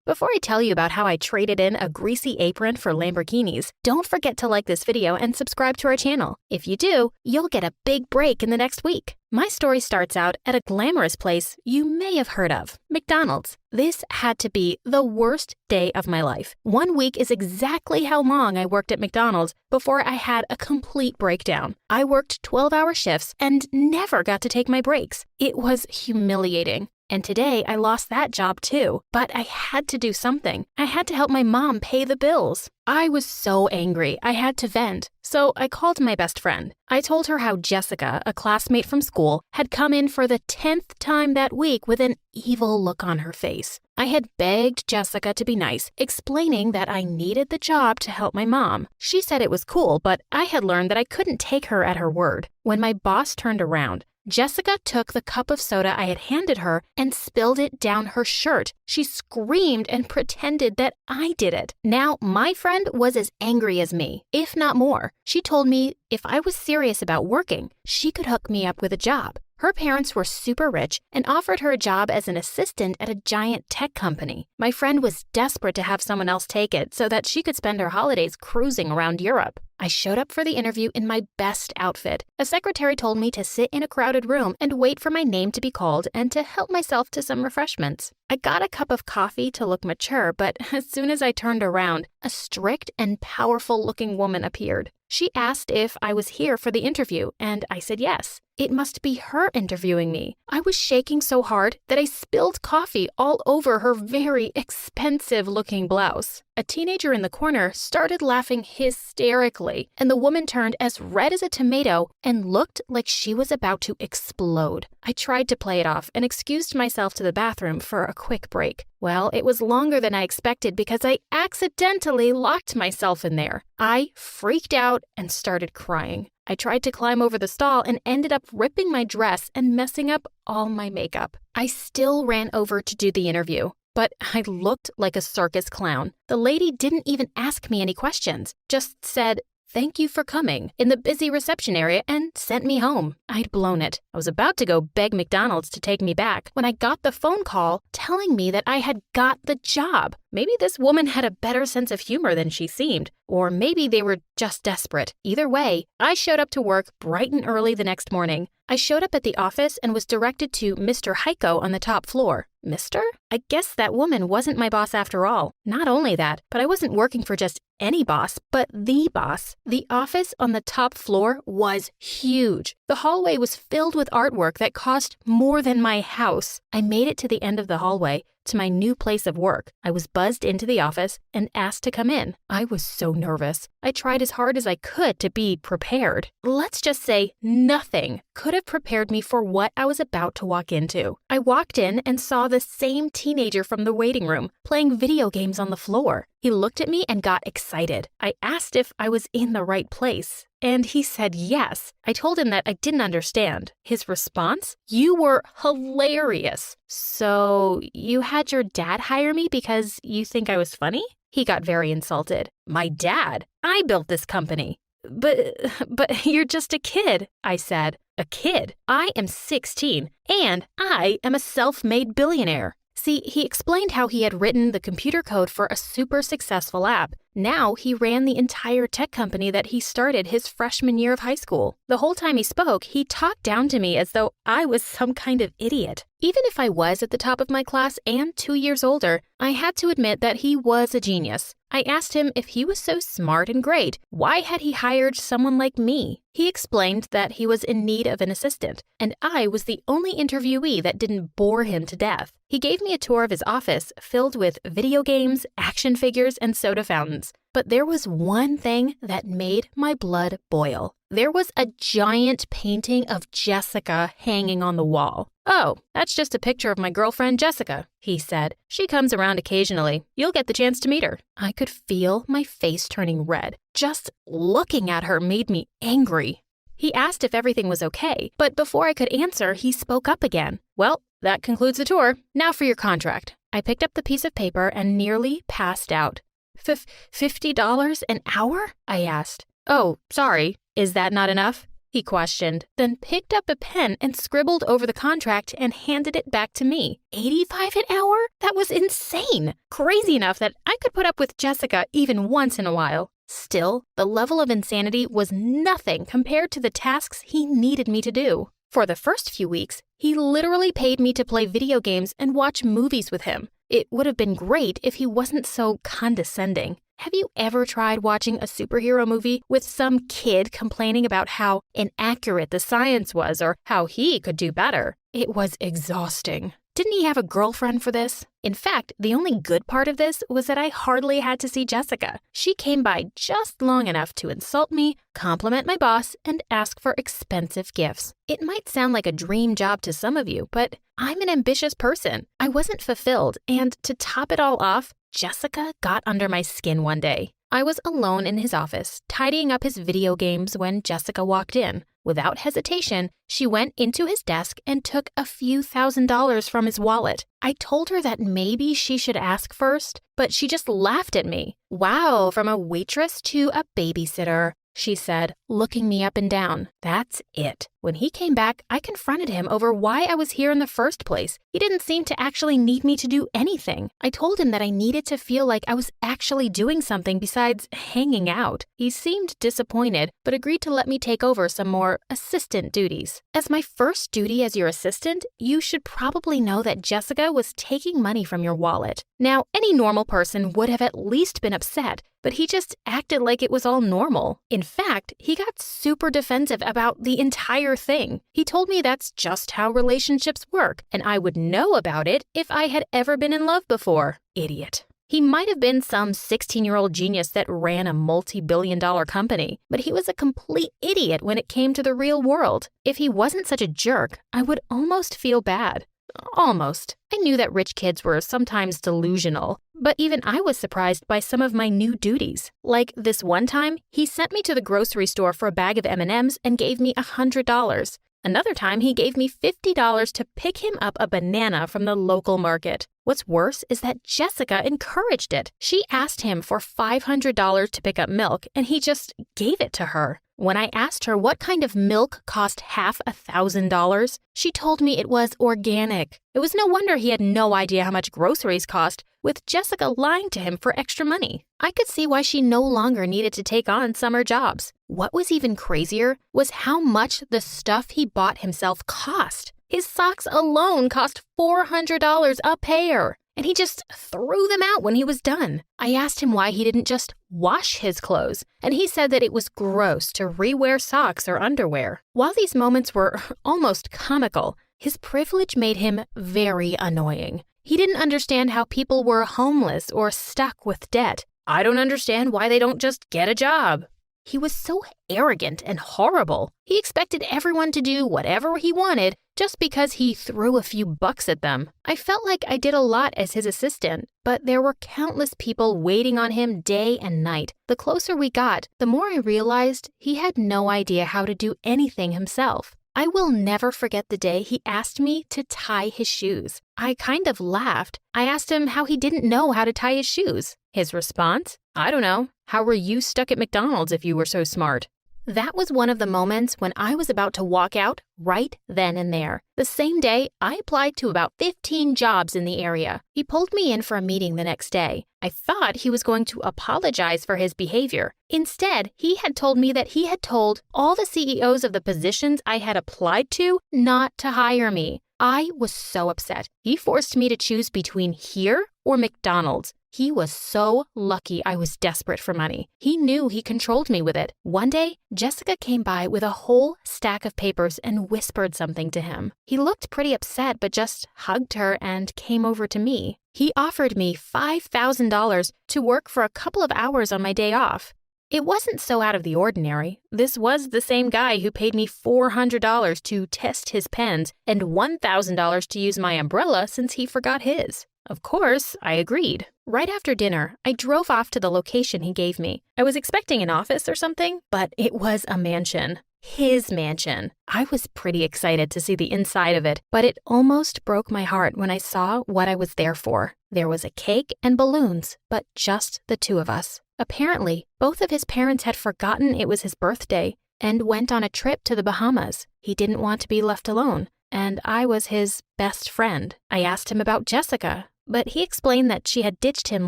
Before I tell you about how I traded in a greasy apron for Lamborghinis, don't forget to like this video and subscribe to our channel. If you do, you'll get a big break in the next week. My story starts out at a glamorous place you may have heard of, McDonald's. This had to be the worst day of my life. 1 week is exactly how long I worked at McDonald's before I had a complete breakdown. I worked 12-hour shifts and never got to take my breaks. It was humiliating. And today I lost that job too, but I had to do something. I had to help my mom pay the bills. I was so angry, I had to vent. So I called my best friend. I told her how Jessica, a classmate from school, had come in for the 10th time that week with an evil look on her face. I had begged Jessica to be nice, explaining that I needed the job to help my mom. She said it was cool, but I had learned that I couldn't take her at her word. When my boss turned around, Jessica took the cup of soda I had handed her and spilled it down her shirt. She screamed and pretended that I did it. Now, my friend was as angry as me, if not more. She told me if I was serious about working, she could hook me up with a job. Her parents were super rich and offered her a job as an assistant at a giant tech company. My friend was desperate to have someone else take it so that she could spend her holidays cruising around Europe. I showed up for the interview in my best outfit. A secretary told me to sit in a crowded room and wait for my name to be called and to help myself to some refreshments. I got a cup of coffee to look mature, but as soon as I turned around, a strict and powerful-looking woman appeared. She asked if I was here for the interview, and I said yes. It must be her interviewing me. I was shaking so hard that I spilled coffee all over her very expensive-looking blouse. A teenager in the corner started laughing hysterically, and the woman turned as red as a tomato and looked like she was about to explode. I tried to play it off and excused myself to the bathroom for a quick break. Well, it was longer than I expected because I accidentally locked myself in there. I freaked out and started crying. I tried to climb over the stall and ended up ripping my dress and messing up all my makeup. I still ran over to do the interview, but I looked like a circus clown. The lady didn't even ask me any questions, just said, "Thank you for coming," in the busy reception area and sent me home. I'd blown it. I was about to go beg McDonald's to take me back when I got the phone call telling me that I had got the job. Maybe this woman had a better sense of humor than she seemed, or maybe they were just desperate. Either way, I showed up to work bright and early the next morning. I showed up at the office and was directed to Mr. Heiko on the top floor. Mister? I guess that woman wasn't my boss after all. Not only that, but I wasn't working for just any boss, but the boss. The office on the top floor was huge. The hallway was filled with artwork that cost more than my house. I made it to the end of the hallway, to my new place of work. I was buzzed into the office and asked to come in. I was so nervous. I tried as hard as I could to be prepared. Let's just say nothing could have prepared me for what I was about to walk into. I walked in and saw the same teenager from the waiting room playing video games on the floor. He looked at me and got excited. I asked if I was in the right place, and he said yes. I told him that I didn't understand. His response? "You were hilarious." "So you had your dad hire me because you think I was funny?" He got very insulted. "My dad? I built this company." But you're just a kid," I said. "A kid? I am 16, and I am a self-made billionaire." See, he explained how he had written the computer code for a super successful app. Now he ran the entire tech company that he started his freshman year of high school. The whole time he spoke, he talked down to me as though I was some kind of idiot. Even if I was at the top of my class and 2 years older, I had to admit that he was a genius. I asked him if he was so smart and great, why had he hired someone like me? He explained that he was in need of an assistant, and I was the only interviewee that didn't bore him to death. He gave me a tour of his office filled with video games, action figures, and soda fountains. But there was one thing that made my blood boil. There was a giant painting of Jessica hanging on the wall. "Oh, that's just a picture of my girlfriend Jessica," he said. "She comes around occasionally. You'll get the chance to meet her." I could feel my face turning red. Just looking at her made me angry. He asked if everything was okay, but before I could answer, he spoke up again. "Well, that concludes the tour. Now for your contract." I picked up the piece of paper and nearly passed out. $50 an hour?" I asked. "Oh, sorry. Is that not enough?" he questioned, then picked up a pen and scribbled over the contract and handed it back to me. $85 an hour? That was insane! Crazy enough that I could put up with Jessica even once in a while. Still, the level of insanity was nothing compared to the tasks he needed me to do. For the first few weeks, he literally paid me to play video games and watch movies with him. It would have been great if he wasn't so condescending. Have you ever tried watching a superhero movie with some kid complaining about how inaccurate the science was or how he could do better? It was exhausting. Didn't he have a girlfriend for this? In fact, the only good part of this was that I hardly had to see Jessica. She came by just long enough to insult me, compliment my boss, and ask for expensive gifts. It might sound like a dream job to some of you, but I'm an ambitious person. I wasn't fulfilled, and to top it all off, Jessica got under my skin one day. I was alone in his office, tidying up his video games when Jessica walked in. Without hesitation, she went into his desk and took a few $1,000s from his wallet. I told her that maybe she should ask first, but she just laughed at me. "Wow, from a waitress to a babysitter," she said, looking me up and down. That's it. When he came back, I confronted him over why I was here in the first place. He didn't seem to actually need me to do anything. I told him that I needed to feel like I was actually doing something besides hanging out. He seemed disappointed, but agreed to let me take over some more assistant duties. As my first duty as your assistant, you should probably know that Jessica was taking money from your wallet. Now, any normal person would have at least been upset, but he just acted like it was all normal. In fact, he got super defensive about the entire thing. He told me that's just how relationships work, and I would know about it if I had ever been in love before. Idiot. He might have been some 16-year-old genius that ran a multi-billion-dollar company, but he was a complete idiot when it came to the real world. If he wasn't such a jerk, I would almost feel bad. Almost. I knew that rich kids were sometimes delusional, but even I was surprised by some of my new duties. Like this one time, he sent me to the grocery store for a bag of M&Ms and gave me $100. Another time, he gave me $50 to pick him up a banana from the local market. What's worse is that Jessica encouraged it. She asked him for $500 to pick up milk, and he just gave it to her. When I asked her what kind of milk cost half $1,000, she told me it was organic. It was no wonder he had no idea how much groceries cost, with Jessica lying to him for extra money. I could see why she no longer needed to take on summer jobs. What was even crazier was how much the stuff he bought himself cost. His socks alone cost $400 a pair, and he just threw them out when he was done. I asked him why he didn't just wash his clothes, and he said that it was gross to rewear socks or underwear. While these moments were almost comical, his privilege made him very annoying. He didn't understand how people were homeless or stuck with debt. I don't understand why they don't just get a job. He was so arrogant and horrible. He expected everyone to do whatever he wanted just because he threw a few bucks at them. I felt like I did a lot as his assistant, but there were countless people waiting on him day and night. The closer we got, the more I realized he had no idea how to do anything himself. I will never forget the day he asked me to tie his shoes. I kind of laughed. I asked him how he didn't know how to tie his shoes. His response? I don't know. How were you stuck at McDonald's if you were so smart? That was one of the moments when I was about to walk out right then and there. The same day, I applied to about 15 jobs in the area. He pulled me in for a meeting the next day. I thought he was going to apologize for his behavior. Instead, he had told me that he had told all the CEOs of the positions I had applied to not to hire me. I was so upset. He forced me to choose between here or McDonald's. He was so lucky I was desperate for money. He knew he controlled me with it. One day, Jessica came by with a whole stack of papers and whispered something to him. He looked pretty upset but just hugged her and came over to me. He offered me $5,000 to work for a couple of hours on my day off. It wasn't so out of the ordinary. This was the same guy who paid me $400 to test his pens and $1,000 to use my umbrella since he forgot his. Of course, I agreed. Right after dinner, I drove off to the location he gave me. I was expecting an office or something, but it was a mansion. His mansion. I was pretty excited to see the inside of it, but it almost broke my heart when I saw what I was there for. There was a cake and balloons, but just the two of us. Apparently, both of his parents had forgotten it was his birthday. and went on a trip to the Bahamas. He didn't want to be left alone, and I was his best friend. I asked him about Jessica, but he explained that she had ditched him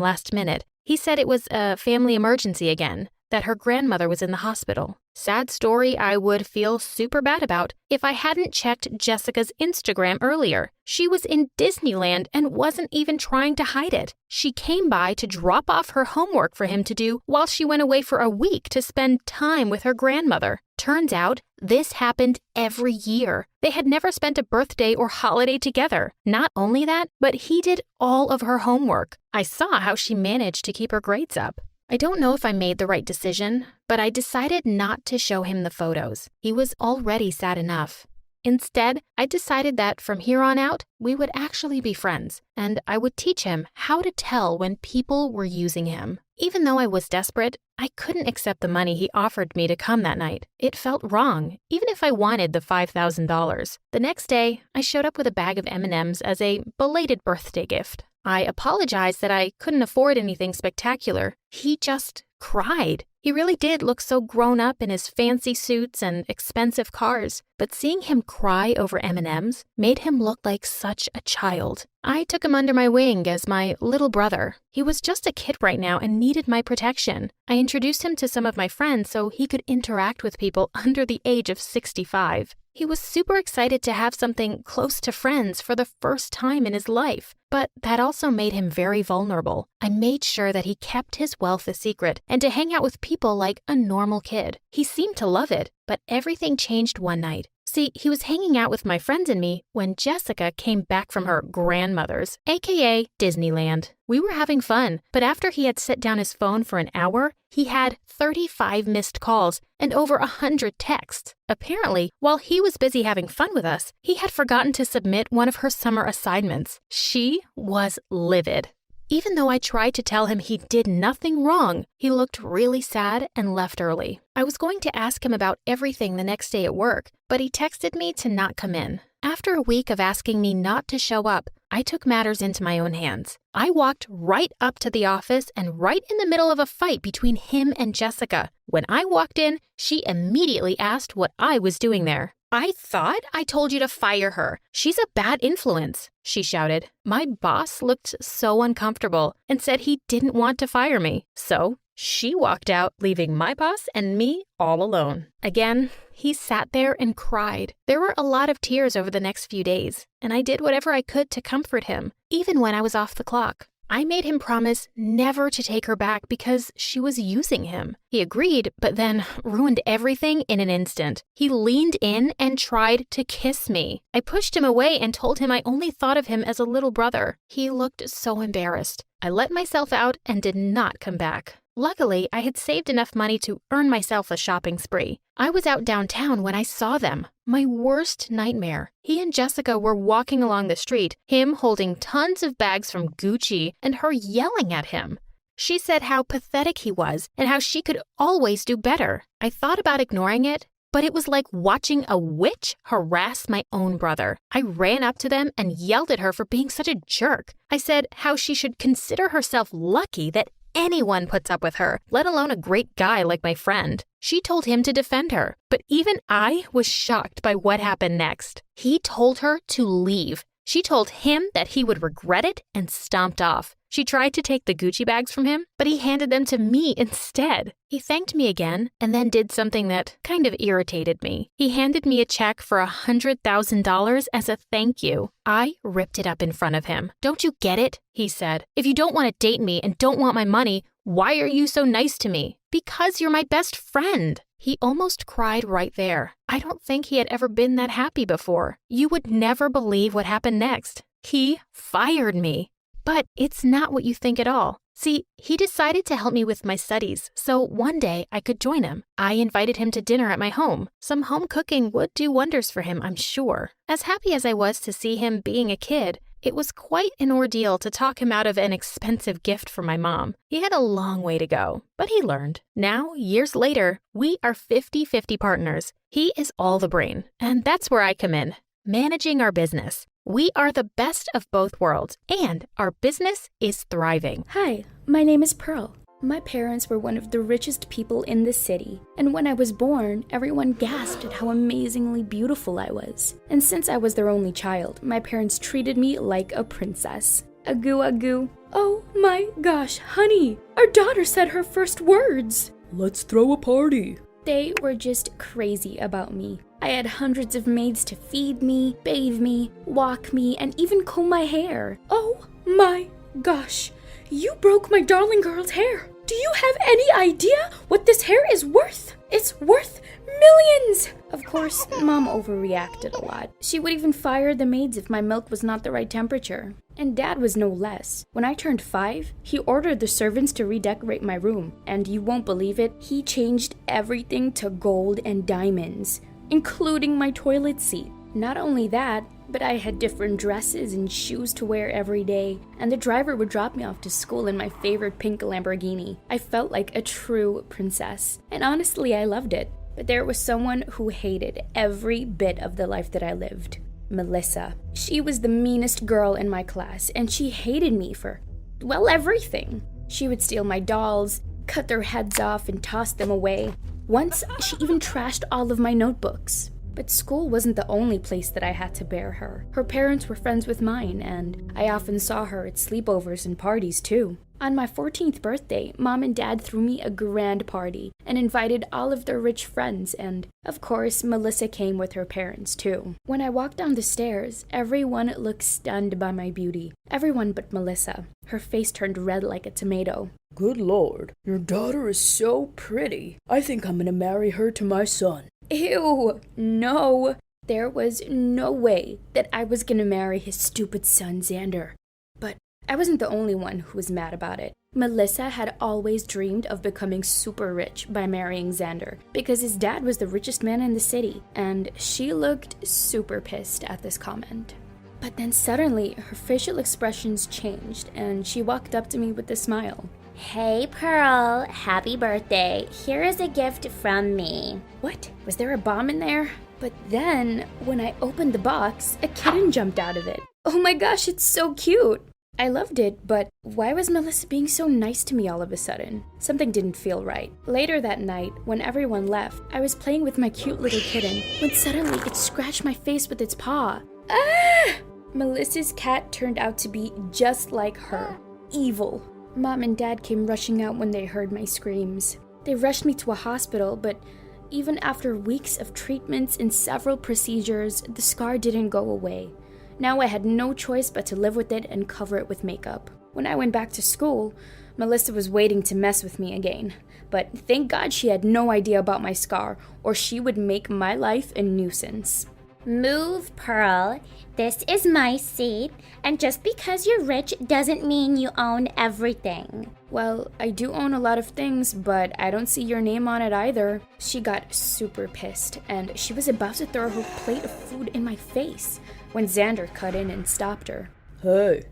last minute. He said it was a family emergency again, that her grandmother was in the hospital. Sad story I would feel super bad about if I hadn't checked Jessica's Instagram earlier. She was in Disneyland and wasn't even trying to hide it. She came by to drop off her homework for him to do while she went away for a week to spend time with her grandmother. Turns out, this happened every year. They had never spent a birthday or holiday together. Not only that, but he did all of her homework. I saw how she managed to keep her grades up. I don't know if I made the right decision, but I decided not to show him the photos. He was already sad enough. Instead, I decided that from here on out, we would actually be friends, and I would teach him how to tell when people were using him. Even though I was desperate, I couldn't accept the money he offered me to come that night. It felt wrong, even if I wanted the $5,000. The next day, I showed up with a bag of M&Ms as a belated birthday gift. I apologized that I couldn't afford anything spectacular. He just cried. He really did look so grown up in his fancy suits and expensive cars, but seeing him cry over M&Ms made him look like such a child. I took him under my wing as my little brother. He was just a kid right now and needed my protection. I introduced him to some of my friends so he could interact with people under the age of 65. He was super excited to have something close to friends for the first time in his life, but that also made him very vulnerable. I made sure that he kept his wealth a secret and to hang out with people like a normal kid. He seemed to love it, but everything changed one night. See, he was hanging out with my friends and me when Jessica came back from her grandmother's, aka Disneyland. We were having fun, but after he had set down his phone for an hour, he had 35 missed calls and over 100 texts. Apparently, while he was busy having fun with us, he had forgotten to submit one of her summer assignments. She was livid. Even though I tried to tell him he did nothing wrong, he looked really sad and left early. I was going to ask him about everything the next day at work, but he texted me to not come in. After a week of asking me not to show up, I took matters into my own hands. I walked right up to the office and right in the middle of a fight between him and Jessica. When I walked in, she immediately asked what I was doing there. "I thought I told you to fire her. She's a bad influence," she shouted. My boss looked so uncomfortable and said he didn't want to fire me. So she walked out, leaving my boss and me all alone. Again, he sat there and cried. There were a lot of tears over the next few days, and I did whatever I could to comfort him, even when I was off the clock. I made him promise never to take her back because she was using him. He agreed, but then ruined everything in an instant. He leaned in and tried to kiss me. I pushed him away and told him I only thought of him as a little brother. He looked so embarrassed. I let myself out and did not come back. Luckily, I had saved enough money to earn myself a shopping spree. I was out downtown when I saw them. My worst nightmare. He and Jessica were walking along the street, him holding tons of bags from Gucci and her yelling at him. She said how pathetic he was and how she could always do better. I thought about ignoring it, but it was like watching a witch harass my own brother. I ran up to them and yelled at her for being such a jerk. I said how she should consider herself lucky that anyone puts up with her, let alone a great guy like my friend. She told him to defend her, but even I was shocked by what happened next. He told her to leave. She told him that he would regret it and stomped off. She tried to take the Gucci bags from him, but he handed them to me instead. He thanked me again and then did something that kind of irritated me. He handed me a check for $100,000 as a thank you. I ripped it up in front of him. "Don't you get it?" he said. "If you don't want to date me and don't want my money, why are you so nice to me?" "Because you're my best friend." He almost cried right there. I don't think he had ever been that happy before. You would never believe what happened next. He fired me. But it's not what you think at all. See, he decided to help me with my studies, so one day I could join him. I invited him to dinner at my home. Some home cooking would do wonders for him, I'm sure. As happy as I was to see him being a kid, it was quite an ordeal to talk him out of an expensive gift for my mom. He had a long way to go, but he learned. Now, years later, we are 50-50 partners. He is all the brain, and that's where I come in, managing our business. We are the best of both worlds, and our business is thriving. Hi, my name is Pearl. My parents were one of the richest people in the city, and when I was born, everyone gasped at how amazingly beautiful I was. And since I was their only child, my parents treated me like a princess. Agoo agoo. Oh my gosh, honey, our daughter said her first words. Let's throw a party. They were just crazy about me. I had hundreds of maids to feed me, bathe me, walk me, and even comb my hair. Oh my gosh, you broke my darling girl's hair. Do you have any idea what this hair is worth? It's worth millions! Of course, Mom overreacted a lot. She would even fire the maids if my milk was not the right temperature. And Dad was no less. When I turned 5, he ordered the servants to redecorate my room. And you won't believe it, he changed everything to gold and diamonds, including my toilet seat. Not only that, but I had different dresses and shoes to wear every day, and the driver would drop me off to school in my favorite pink Lamborghini. I felt like a true princess, and honestly, I loved it. But there was someone who hated every bit of the life that I lived. Melissa. She was the meanest girl in my class, and she hated me for, well, everything. She would steal my dolls, cut their heads off, and toss them away. Once, she even trashed all of my notebooks. But school wasn't the only place that I had to bear her. Her parents were friends with mine, and I often saw her at sleepovers and parties too. On my 14th birthday, Mom and Dad threw me a grand party and invited all of their rich friends, and of course, Melissa came with her parents too. When I walked down the stairs, everyone looked stunned by my beauty. Everyone but Melissa. Her face turned red like a tomato. Good Lord, your daughter is so pretty. I think I'm gonna marry her to my son. Ew, no. There was no way that I was gonna marry his stupid son, Xander. But I wasn't the only one who was mad about it. Melissa had always dreamed of becoming super rich by marrying Xander because his dad was the richest man in the city, and she looked super pissed at this comment. But then suddenly, her facial expressions changed, and she walked up to me with a smile. Hey Pearl, happy birthday. Here is a gift from me. What? Was there a bomb in there? But then, when I opened the box, a kitten jumped out of it. Oh my gosh, it's so cute! I loved it, but why was Melissa being so nice to me all of a sudden? Something didn't feel right. Later that night, when everyone left, I was playing with my cute little kitten, when suddenly it scratched my face with its paw. Ah! Melissa's cat turned out to be just like her. Evil. Mom and Dad came rushing out when they heard my screams. They rushed me to a hospital, but even after weeks of treatments and several procedures, the scar didn't go away. Now I had no choice but to live with it and cover it with makeup. When I went back to school, Melissa was waiting to mess with me again. But thank God she had no idea about my scar, or she would make my life a nuisance. Move, Pearl. This is my seat, and just because you're rich doesn't mean you own everything. Well, I do own a lot of things, but I don't see your name on it either. She got super pissed, and she was about to throw her plate of food in my face when Xander cut in and stopped her. Hey,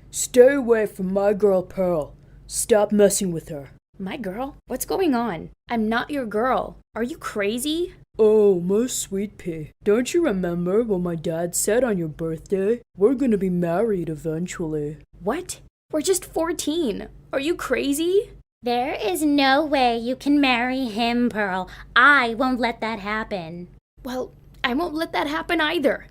stay away from my girl Pearl. Stop messing with her. My girl? What's going on? I'm not your girl. Are you crazy? Oh, my sweet pea. Don't you remember what my dad said on your birthday? We're gonna be married eventually. What? We're just 14. Are you crazy? There is no way you can marry him, Pearl. I won't let that happen. Well, I won't let that happen either.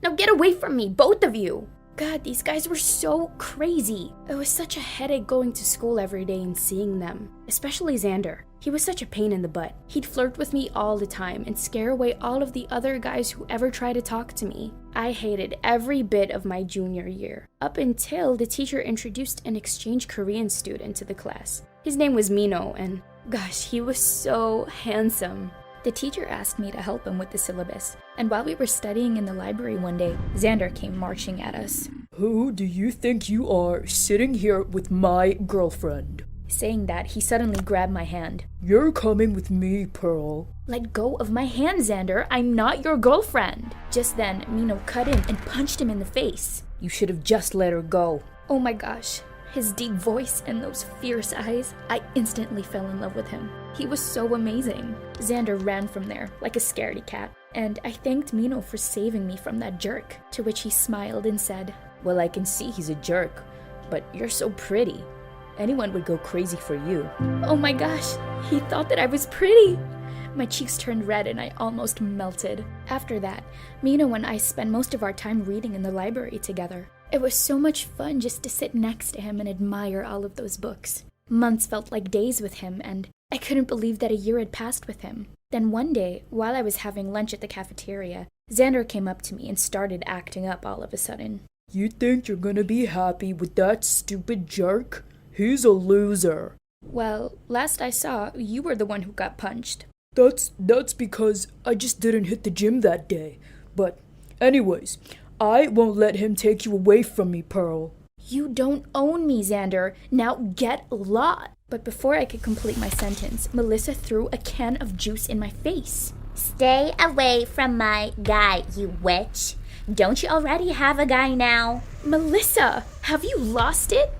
Now get away from me, both of you. God, these guys were so crazy. It was such a headache going to school every day and seeing them. Especially Xander. He was such a pain in the butt. He'd flirt with me all the time and scare away all of the other guys who ever tried to talk to me. I hated every bit of my junior year, up until the teacher introduced an exchange Korean student to the class. His name was Mino, and gosh, he was so handsome. The teacher asked me to help him with the syllabus, and while we were studying in the library one day, Xander came marching at us. Who do you think you are sitting here with my girlfriend? Saying that, he suddenly grabbed my hand. You're coming with me, Pearl. Let go of my hand, Xander. I'm not your girlfriend. Just then, Mino cut in and punched him in the face. You should have just let her go. Oh my gosh. His deep voice and those fierce eyes, I instantly fell in love with him. He was so amazing. Xander ran from there like a scaredy cat, and I thanked Mino for saving me from that jerk, to which he smiled and said, Well, I can see he's a jerk, but you're so pretty. Anyone would go crazy for you. Oh my gosh, he thought that I was pretty. My cheeks turned red and I almost melted. After that, Mino and I spent most of our time reading in the library together. It was so much fun just to sit next to him and admire all of those books. Months felt like days with him, and I couldn't believe that a year had passed with him. Then one day, while I was having lunch at the cafeteria, Xander came up to me and started acting up all of a sudden. You think you're gonna be happy with that stupid jerk? He's a loser. Well, last I saw, you were the one who got punched. That's because I just didn't hit the gym that day. But anyways, I won't let him take you away from me, Pearl. You don't own me, Xander. Now get lost. But before I could complete my sentence, Melissa threw a can of juice in my face. Stay away from my guy, you witch. Don't you already have a guy now? Melissa, have you lost it?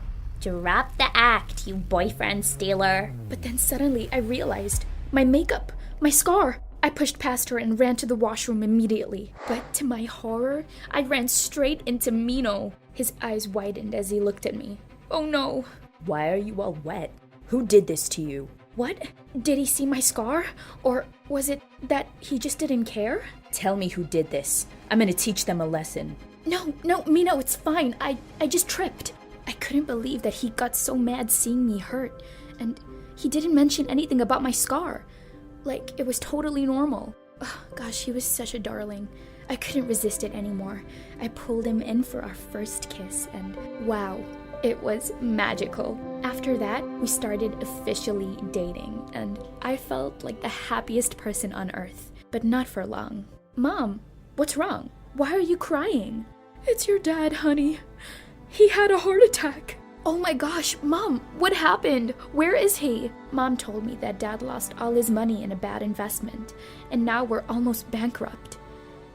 Drop the act, you boyfriend stealer. But then suddenly I realized my makeup, my scar. I pushed past her and ran to the washroom immediately. But to my horror, I ran straight into Mino. His eyes widened as he looked at me. Oh no. Why are you all wet? Who did this to you? What? Did he see my scar? Or was it that he just didn't care? Tell me who did this. I'm gonna teach them a lesson. No, Mino, it's fine. I just tripped. I couldn't believe that he got so mad seeing me hurt. And he didn't mention anything about my scar. Like, it was totally normal. Oh, gosh, he was such a darling. I couldn't resist it anymore. I pulled him in for our first kiss, and wow, it was magical. After that, we started officially dating, and I felt like the happiest person on earth, but not for long. Mom, what's wrong? Why are you crying? It's your dad, honey. He had a heart attack. Oh my gosh, Mom, what happened? Where is he? Mom told me that Dad lost all his money in a bad investment, and now we're almost bankrupt.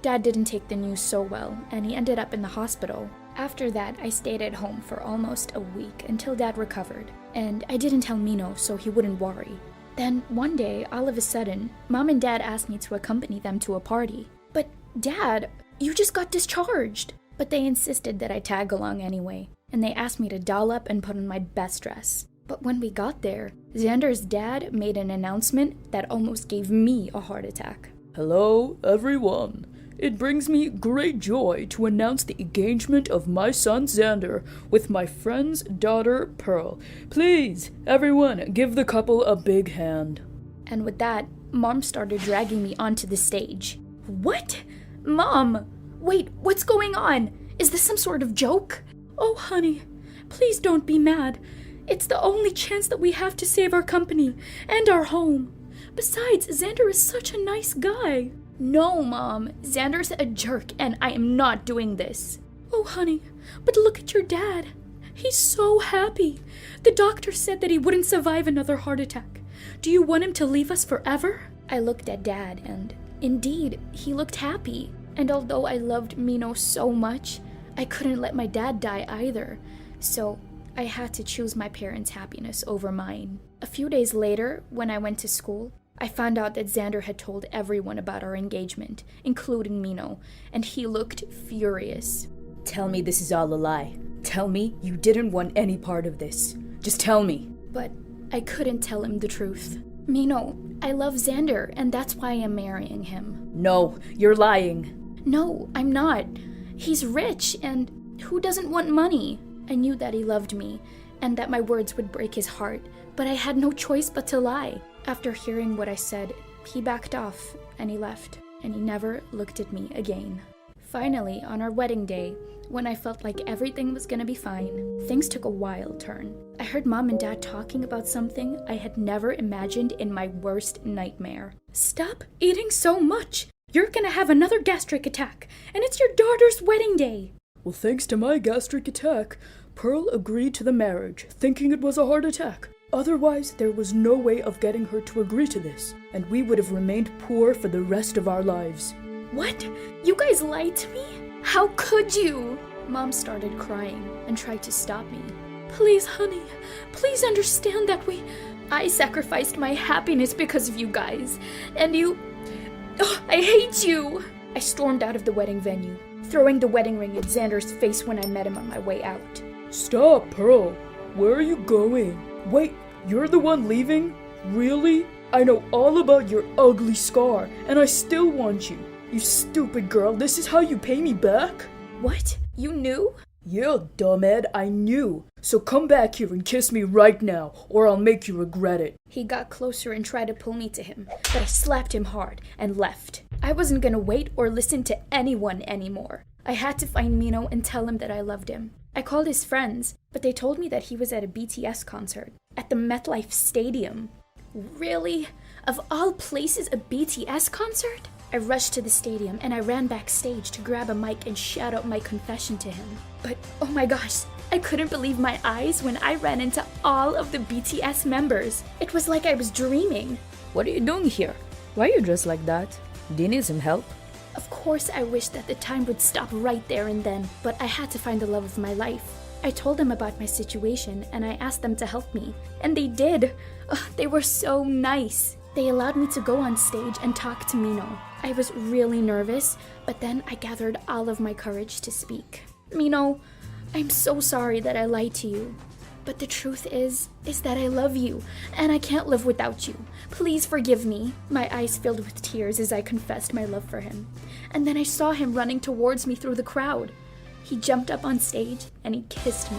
Dad didn't take the news so well, and he ended up in the hospital. After that, I stayed at home for almost a week until Dad recovered, and I didn't tell Mino so he wouldn't worry. Then one day, all of a sudden, Mom and Dad asked me to accompany them to a party. But Dad, you just got discharged. But they insisted that I tag along anyway, and they asked me to doll up and put on my best dress. But when we got there, Xander's dad made an announcement that almost gave me a heart attack. Hello, everyone. It brings me great joy to announce the engagement of my son Xander with my friend's daughter Pearl. Please, everyone, give the couple a big hand. And with that, Mom started dragging me onto the stage. What? Mom! Wait, what's going on? Is this some sort of joke? Oh, honey, please don't be mad. It's the only chance that we have to save our company and our home. Besides, Xander is such a nice guy. No, Mom, Xander's a jerk and I am not doing this. Oh, honey, but look at your dad. He's so happy. The doctor said that he wouldn't survive another heart attack. Do you want him to leave us forever? I looked at Dad and indeed, he looked happy. And although I loved Mino so much, I couldn't let my dad die either. So I had to choose my parents' happiness over mine. A few days later, when I went to school, I found out that Xander had told everyone about our engagement, including Mino, and he looked furious. Tell me this is all a lie. Tell me you didn't want any part of this. Just tell me. But I couldn't tell him the truth. Mino, I love Xander, and that's why I'm marrying him. No, you're lying. No, I'm not. He's rich, and who doesn't want money? I knew that he loved me, and that my words would break his heart, but I had no choice but to lie. After hearing what I said, he backed off, and he left, and he never looked at me again. Finally, on our wedding day, when I felt like everything was gonna be fine, things took a wild turn. I heard Mom and Dad talking about something I had never imagined in my worst nightmare. Stop eating so much! You're gonna have another gastric attack, and it's your daughter's wedding day. Well, thanks to my gastric attack, Pearl agreed to the marriage, thinking it was a heart attack. Otherwise, there was no way of getting her to agree to this, and we would have remained poor for the rest of our lives. What? You guys lied to me? How could you? Mom started crying and tried to stop me. Please, honey, please understand that I sacrificed my happiness because of you guys, and you... Oh, I hate you! I stormed out of the wedding venue, throwing the wedding ring at Xander's face when I met him on my way out. Stop, Pearl. Where are you going? Wait, you're the one leaving? Really? I know all about your ugly scar, and I still want you. You stupid girl, this is how you pay me back? What? You knew? Yeah, dumbhead, I knew. So come back here and kiss me right now, or I'll make you regret it. He got closer and tried to pull me to him, but I slapped him hard and left. I wasn't gonna wait or listen to anyone anymore. I had to find Mino and tell him that I loved him. I called his friends, but they told me that he was at a BTS concert at the MetLife Stadium. Really? Of all places, a BTS concert? I rushed to the stadium and I ran backstage to grab a mic and shout out my confession to him. But oh my gosh, I couldn't believe my eyes when I ran into all of the BTS members. It was like I was dreaming. What are you doing here? Why are you dressed like that? Do you need some help? Of course, I wished that the time would stop right there and then, but I had to find the love of my life. I told them about my situation and I asked them to help me. And they did. Ugh, they were so nice. They allowed me to go on stage and talk to Mino. I was really nervous, but then I gathered all of my courage to speak. Mino, I'm so sorry that I lied to you. But the truth is that I love you, and I can't live without you. Please forgive me. My eyes filled with tears as I confessed my love for him. And then I saw him running towards me through the crowd. He jumped up on stage and he kissed me.